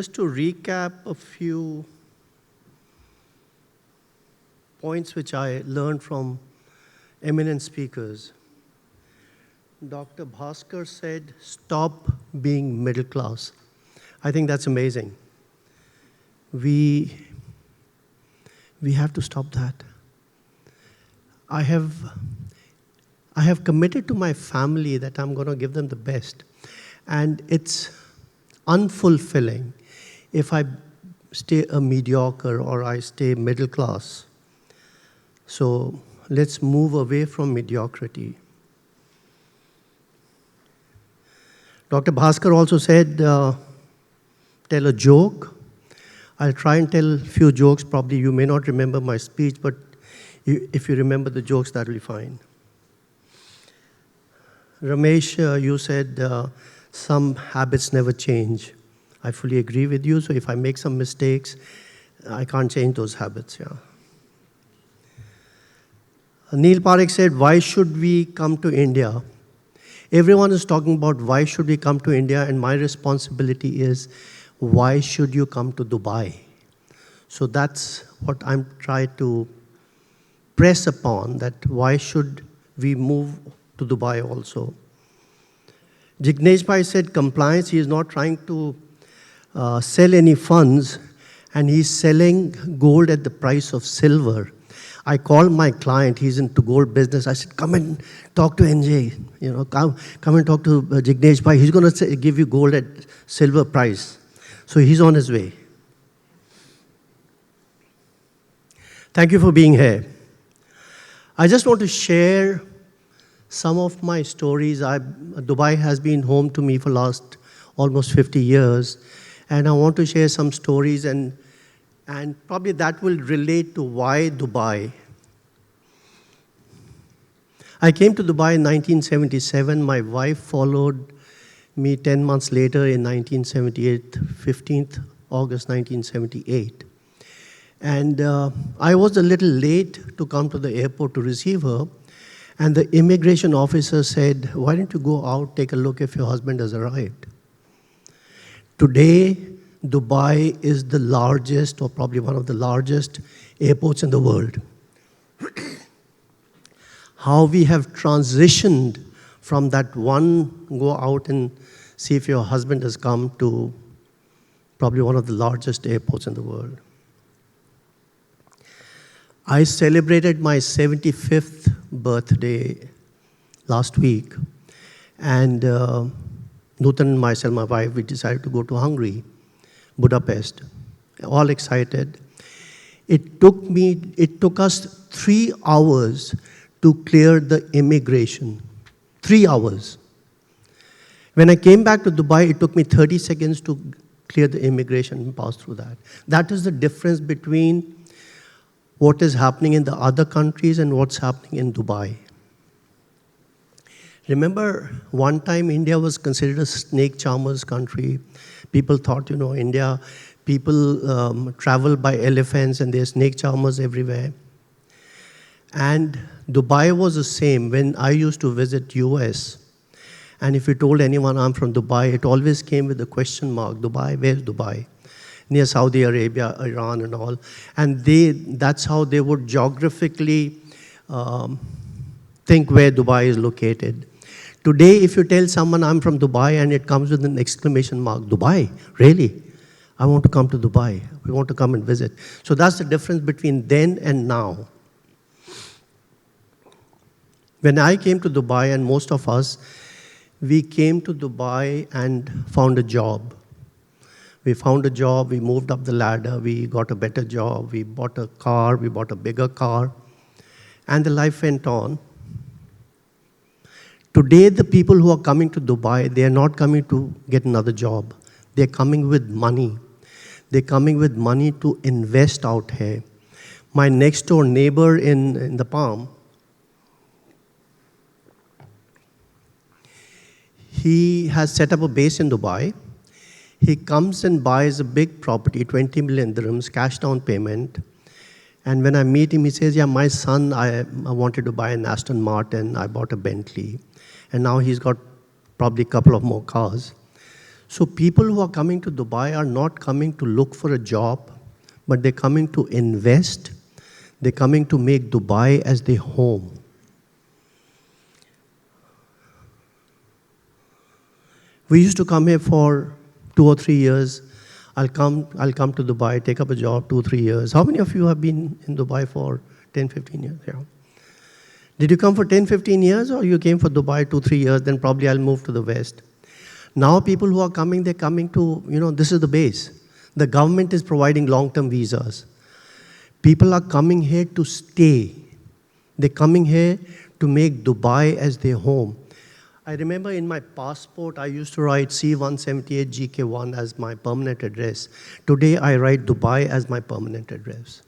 Just to recap a few points which I learned from eminent speakers. Dr. Bhaskar said, stop being middle class. I think that's amazing. We have to stop that. I have committed to my family that I'm going to give them the best. And it's unfulfilling if I stay a mediocre or I stay middle class. So let's move away from mediocrity. Dr. Bhaskar also said, tell a joke. I'll try and tell a few jokes. Probably you may not remember my speech, but if you remember the jokes, that'll be fine. Ramesh, you said some habits never change. I fully agree with you. So if I make some mistakes, I can't change those habits. Yeah. Neil Parekh said, why should we come to India? Everyone is talking about why should we come to India, and my responsibility is, why should you come to Dubai? So that's what I'm trying to press upon, that why should we move to Dubai also. Jignesh Bhai said compliance, he is not trying to sell any funds, and he's selling gold at the price of silver. I called my client, he's into gold business. I said, come and talk to NJ, come and talk to Jignesh Bhai. He's going to give you gold at silver price. So he's on his way. Thank you for being here. I just want to share some of my stories. Dubai has been home to me for last almost 50 years. And I want to share some stories, and probably that will relate to why Dubai. I came to Dubai in 1977. My wife followed me 10 months later in 1978, 15th August 1978. And I was a little late to come to the airport to receive her. And the immigration officer said, why don't you go out, take a look if your husband has arrived. Today, Dubai is the largest, or probably one of the largest airports in the world. How we have transitioned from that one, go out and see if your husband has come, to probably one of the largest airports in the world. I celebrated my 75th birthday last week, and Nutan and myself, my wife, we decided to go to Hungary, Budapest, all excited. It took us 3 hours to clear the immigration. 3 hours. When I came back to Dubai, it took me 30 seconds to clear the immigration and pass through that. That is the difference between what is happening in the other countries and what's happening in Dubai. Remember, one time India was considered a snake charmer's country. People thought, India, people travel by elephants and there's snake charmers everywhere. And Dubai was the same. When I used to visit US, and if you told anyone I'm from Dubai, it always came with a question mark. Dubai, where's Dubai? Near Saudi Arabia, Iran and all. And that's how they would geographically think where Dubai is located. Today, if you tell someone I'm from Dubai and it comes with an exclamation mark, Dubai, really? I want to come to Dubai. We want to come and visit. So that's the difference between then and now. When I came to Dubai, and most of us, we came to Dubai and found a job. We found a job, we moved up the ladder, we got a better job, we bought a car, we bought a bigger car, and the life went on. Today, the people who are coming to Dubai, they are not coming to get another job. They're coming with money. They're coming with money to invest out here. My next door neighbor in the Palm, he has set up a base in Dubai. He comes and buys a big property, 20 million dirhams, cash down payment. And when I meet him, he says, yeah, my son, I wanted to buy an Aston Martin. I bought a Bentley. And now he's got probably a couple of more cars. So people who are coming to Dubai are not coming to look for a job, but they're coming to invest. They're coming to make Dubai as their home. We used to come here for 2 or 3 years. I'll come to Dubai, take up a job 2 or 3 years. How many of you have been in Dubai for 10, 15 years? Yeah. Did you come for 10, 15 years, or you came for Dubai 2, 3 years, then probably I'll move to the West? Now people who are coming, they're coming to, this is the base. The government is providing long-term visas. People are coming here to stay. They're coming here to make Dubai as their home. I remember in my passport, I used to write C178 GK1 as my permanent address. Today, I write Dubai as my permanent address.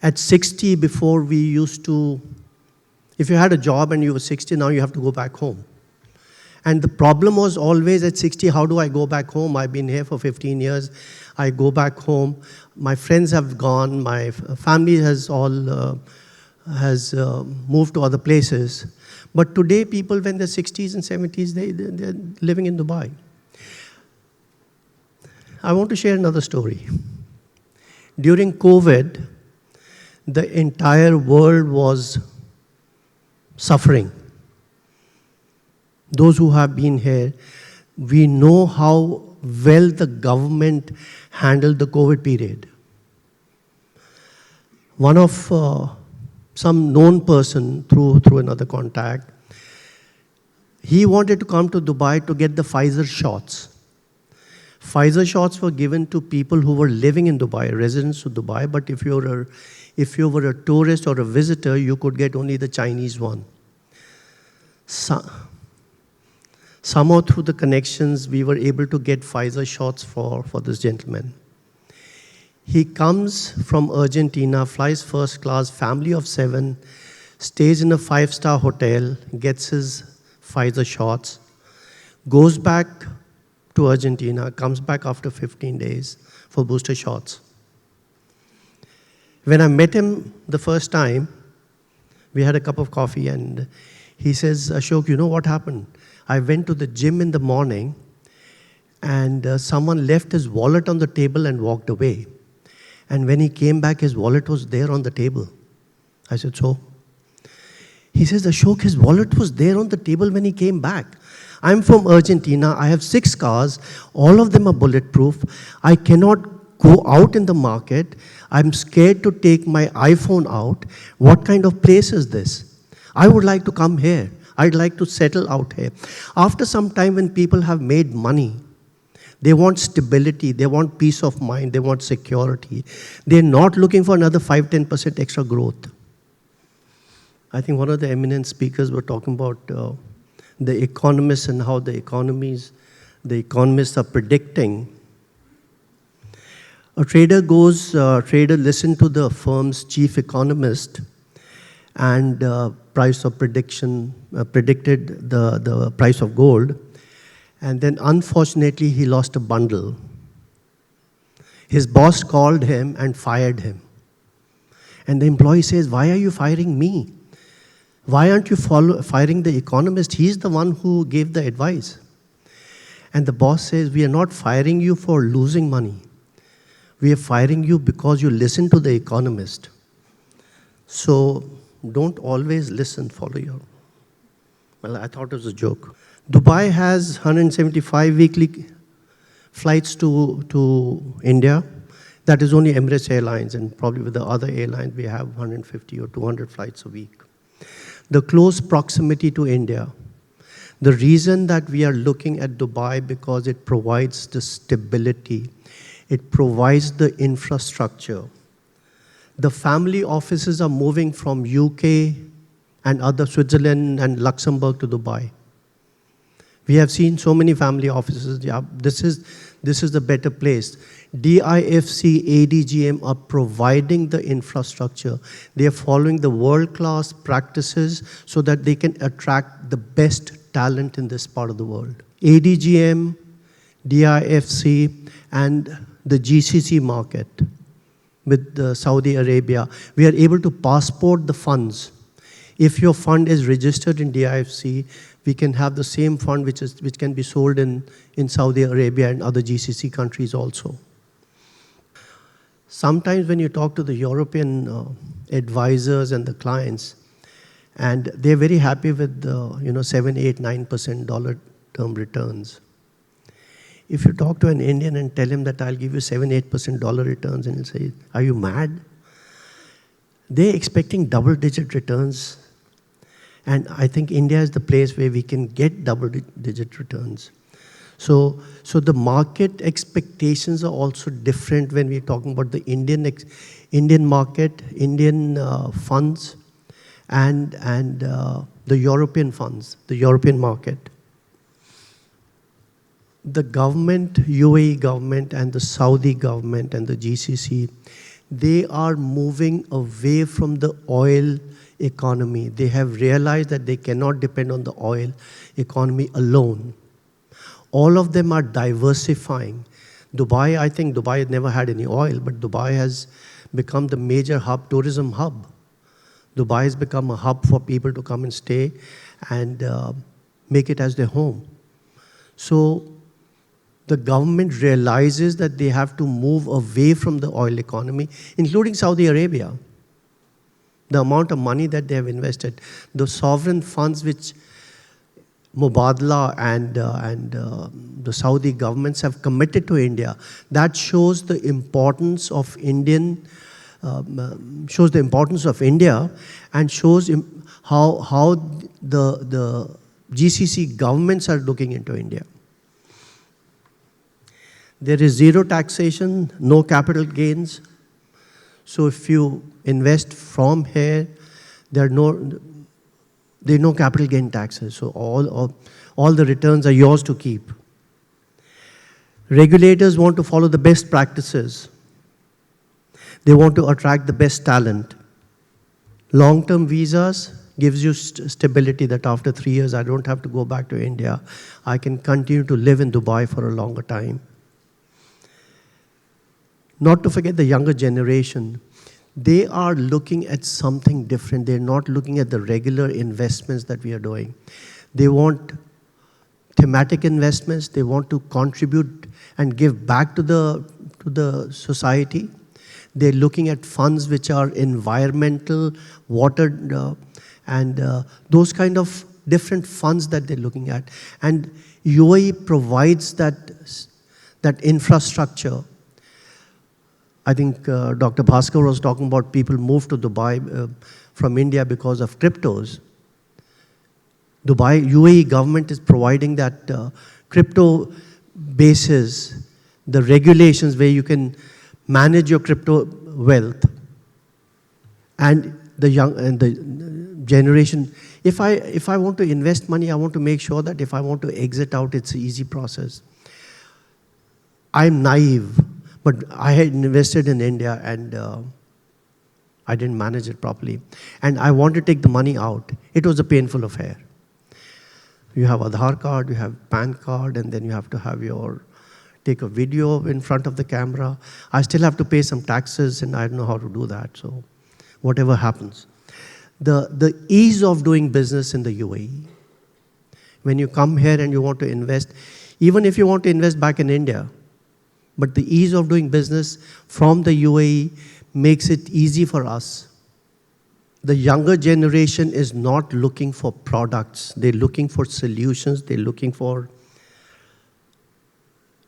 At 60, before we used to, if you had a job and you were 60, now you have to go back home. And the problem was always at 60, how do I go back home? I've been here for 15 years. I go back home. My friends have gone. My family has moved to other places. But today, people, when they're 60s and 70s, they're living in Dubai. I want to share another story. During COVID, the entire world was suffering. Those who have been here, we know how well the government handled the COVID period. One of some known person through another contact, he wanted to come to Dubai to get the Pfizer shots. Pfizer shots were given to people who were living in Dubai, residents of Dubai, but if you were a tourist or a visitor, you could get only the Chinese one. Somehow through the connections, we were able to get Pfizer shots for this gentleman. He comes from Argentina, flies first class, family of 7, stays in a 5-star hotel, gets his Pfizer shots, goes back to Argentina, comes back after 15 days for booster shots. When I met him the first time, we had a cup of coffee and he says, Ashok, you know what happened? I went to the gym in the morning and someone left his wallet on the table and walked away. And when he came back, his wallet was there on the table. I said, so? He says, Ashok, his wallet was there on the table when he came back. I'm from Argentina. I have 6 cars. All of them are bulletproof. I cannot go out in the market. I'm scared to take my iPhone out. What kind of place is this? I would like to come here. I'd like to settle out here. After some time, when people have made money, they want stability, they want peace of mind, they want security. They're not looking for another 5-10% extra growth. I think one of the eminent speakers were talking about the economists and how the economists are predicting. A trader listens to the firm's chief economist and price of prediction, predicted the price of gold. And then unfortunately, he lost a bundle. His boss called him and fired him. And the employee says, why are you firing me? Why aren't you firing the economist? He's the one who gave the advice. And the boss says, we are not firing you for losing money. We are firing you because you listen to the economist. So don't always listen, follow your... Well, I thought it was a joke. Dubai has 175 weekly flights to India. That is only Emirates Airlines, and probably with the other airlines, we have 150 or 200 flights a week. The close proximity to India. The reason that we are looking at Dubai because it provides the stability. It provides the infrastructure. The family offices are moving from UK and other Switzerland and Luxembourg to Dubai. We have seen so many family offices. Yeah, this is the better place. DIFC, ADGM are providing the infrastructure. They are following the world-class practices so that they can attract the best talent in this part of the world. ADGM, DIFC, and the GCC market with Saudi Arabia, we are able to passport the funds. If your fund is registered in DIFC, we can have the same fund which can be sold in Saudi Arabia and other GCC countries also. Sometimes when you talk to the European advisors and the clients, and they're very happy with the 7, 8, 9% dollar term returns. If you talk to an Indian and tell him that I'll give you 7, 8% dollar returns, and he'll say, are you mad? They're expecting double-digit returns. And I think India is the place where we can get double-digit returns. So the market expectations are also different when we're talking about the Indian market, Indian funds, and the European funds, the European market. The government, UAE government, and the Saudi government and the GCC, they are moving away from the oil economy. They have realized that they cannot depend on the oil economy alone. All of them are diversifying. Dubai, I think Dubai never had any oil, but Dubai has become the major hub, tourism hub. Dubai has become a hub for people to come and stay and make it as their home. So the government realizes that they have to move away from the oil economy, including Saudi Arabia. The amount of money that they have invested, the sovereign funds which Mubadala and the Saudi governments have committed to India, that shows the importance of India and shows how the GCC governments are looking into India. There is zero taxation, no capital gains. So if you invest from here, there are no capital gain taxes. So all the returns are yours to keep. Regulators want to follow the best practices. They want to attract the best talent. Long-term visas gives you stability that after 3 years, I don't have to go back to India. I can continue to live in Dubai for a longer time. Not to forget the younger generation. They are looking at something different. They're not looking at the regular investments that we are doing. They want thematic investments. They want to contribute and give back to the society. They're looking at funds which are environmental, water, and those kind of different funds that they're looking at. And UAE provides that infrastructure. I think Dr. Bhaskar was talking about people move to Dubai from India because of cryptos. UAE government is providing that crypto basis, the regulations where you can manage your crypto wealth. And the generation, if I want to invest money, I want to make sure that if I want to exit out, it's an easy process. I'm naive. But I had invested in India and I didn't manage it properly. And I want to take the money out. It was a painful affair. You have Aadhaar card, you have PAN card, and then you have to take a video in front of the camera. I still have to pay some taxes and I don't know how to do that. So whatever happens. The ease of doing business in the UAE. When you come here and you want to invest, even if you want to invest back in India, but the ease of doing business from the UAE makes it easy for us. The younger generation is not looking for products. They're looking for solutions. They're looking for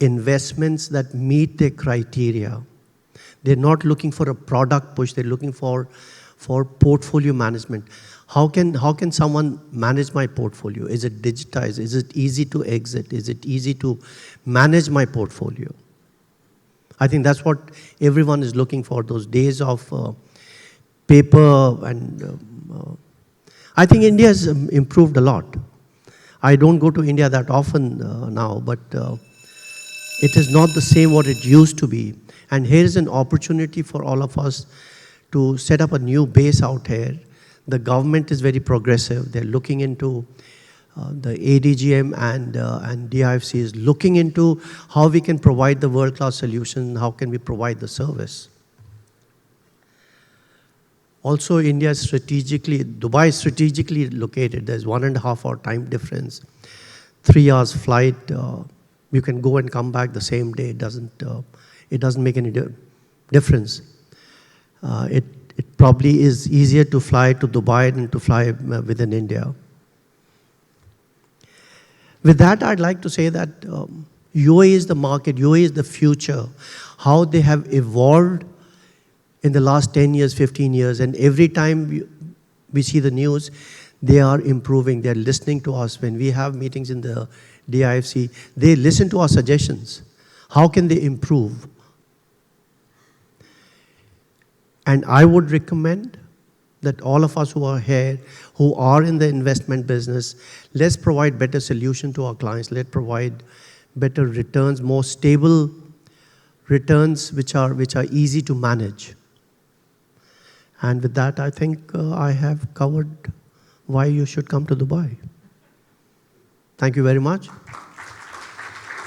investments that meet their criteria. They're not looking for a product push. They're looking for portfolio management. How can someone manage my portfolio? Is it digitized? Is it easy to exit? Is it easy to manage my portfolio? I think that's what everyone is looking for, those days of paper. And I think India has improved a lot. I don't go to India that often now, but it is not the same what it used to be. And here is an opportunity for all of us to set up a new base out here. The government is very progressive. They're looking into the ADGM and DIFC is looking into how we can provide the world-class solution, how can we provide the service. Also, India is Dubai is strategically located. There's 1.5 hour time difference, 3 hours flight. You can go and come back the same day. It doesn't make any difference. It probably is easier to fly to Dubai than to fly within India. With that, I'd like to say that UAE is the market, UAE is the future. How they have evolved in the last 10 years, 15 years, and every time we see the news, they are improving. They're listening to us. When we have meetings in the DIFC, they listen to our suggestions. How can they improve? And I would recommend that all of us who are here, who are in the investment business, let's provide better solution to our clients. Let's provide better returns, more stable returns, which are easy to manage. And with that, I think I have covered why you should come to Dubai. Thank you very much.